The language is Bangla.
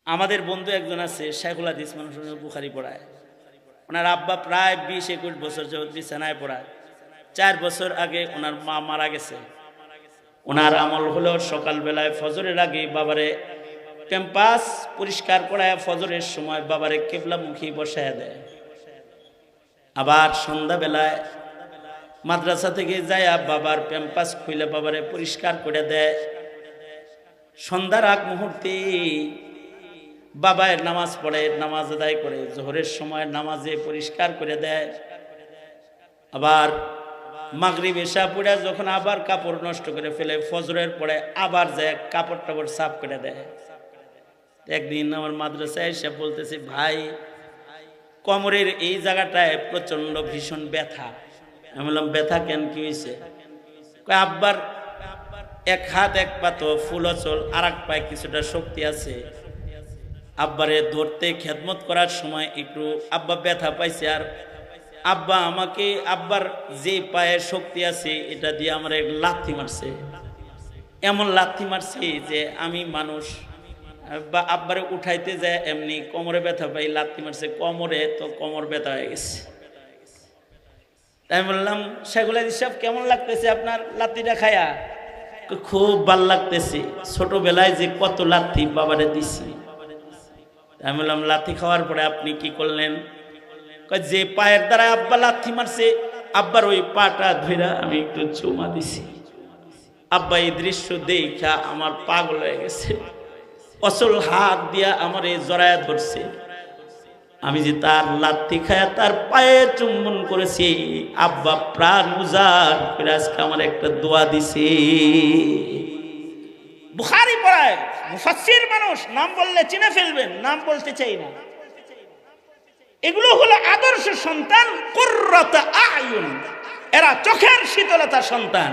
আমাদের বন্ধু একজন আছে, শেখুল হাদিস মানুষ বুখারি পড়ায়। ওনার আব্বা প্রায় 20-21 বছর যাবৎ বিছানায় পড়ায়। 4 বছর আগে ওনার মা মারা গেছে। ওনার আমল হলো সকালবেলায় ফজরের আগে বাবারে ক্যাম্পাস পরিষ্কার করায় ফজরের সময় বাবারে কিবলামুখী বসায় দেয়। আবার সন্ধ্যাবেলায় মাদ্রাসা থেকে যায় বাবার ক্যাম্পাস খুলে বাবারে পরিষ্কার করে দেয়। সন্ধ্যার আগ মুহূর্তে বাবায় নামাজ পড়ে, নামাজ আদায় করে জোহরের সময় নামাজে পরিষ্কার করে দেয়। আবার মাগরিব এশা পড়ে যখন আবার কাপড় নষ্ট করে ফেলে, ফজরের পরে আবার যায় কাপড় টাপড় সাফ করে দেয়। একদিন আমার মাদ্রাসায় এসে বলতেছে, ভাই কোমরের এই জায়গাটায় প্রচন্ড ভীষণ ব্যথা। আমি বললাম, ব্যথা কেন, কি হয়েছে? আব্বার এক হাত এক পা তো ফুল অচল, আর এক পায়ে কিছুটা শক্তি আছে। আব্বারে ধরতে খেদমত করার সময় একটু আব্বা ব্যথা পাইছে, আর আব্বা আমাকে আব্বার যে পায়ে শক্তি আছে এটা দিয়ে আমার এক লাথি মারছে। এমন লাথি মারছে যে আমি মানুষ বা আব্বারে উঠাইতে যায় এমনি কোমরে ব্যথা পাই, লাথি মারছে কোমরে, তো কোমর ব্যথা হয়ে গেছে। তাই বললাম, শেখুল হাদিস সাহেব কেমন লাগতেছে আপনার লাথিটা খায়া? খুব ভাল লাগতেছে, ছোটবেলায় যে কত লাথি বাবারে দিছি। আমি বললাম, লাথি খাওয়ার পরে আপনি কি করলেন? যে পায়ের দ্বারা আব্বা লাথি মারছে, আব্বার ওই পাটা ধইরা আমি একটু চুমা দিছি। আব্বা এই দৃশ্য দেখা আমার পাগল হয়ে গেছে, অচল হাত দিয়া আমার এই জড়ায় ধরছে। আমি যে তার লাথি খায়া তার পায়ে চুম্বন করেছি, আব্বা প্রাণ উজাড় করে আজকে আমার একটা দোয়া দিছে। বুখারী পড়ায় মুফাসসির মানুষ, নাম বললে চিনে ফেলবেন, নাম বলতে চাই না। এগুলো হলো আদর্শ সন্তান, কুররাত আয়ুন, এরা চোখের শীতলতা সন্তান।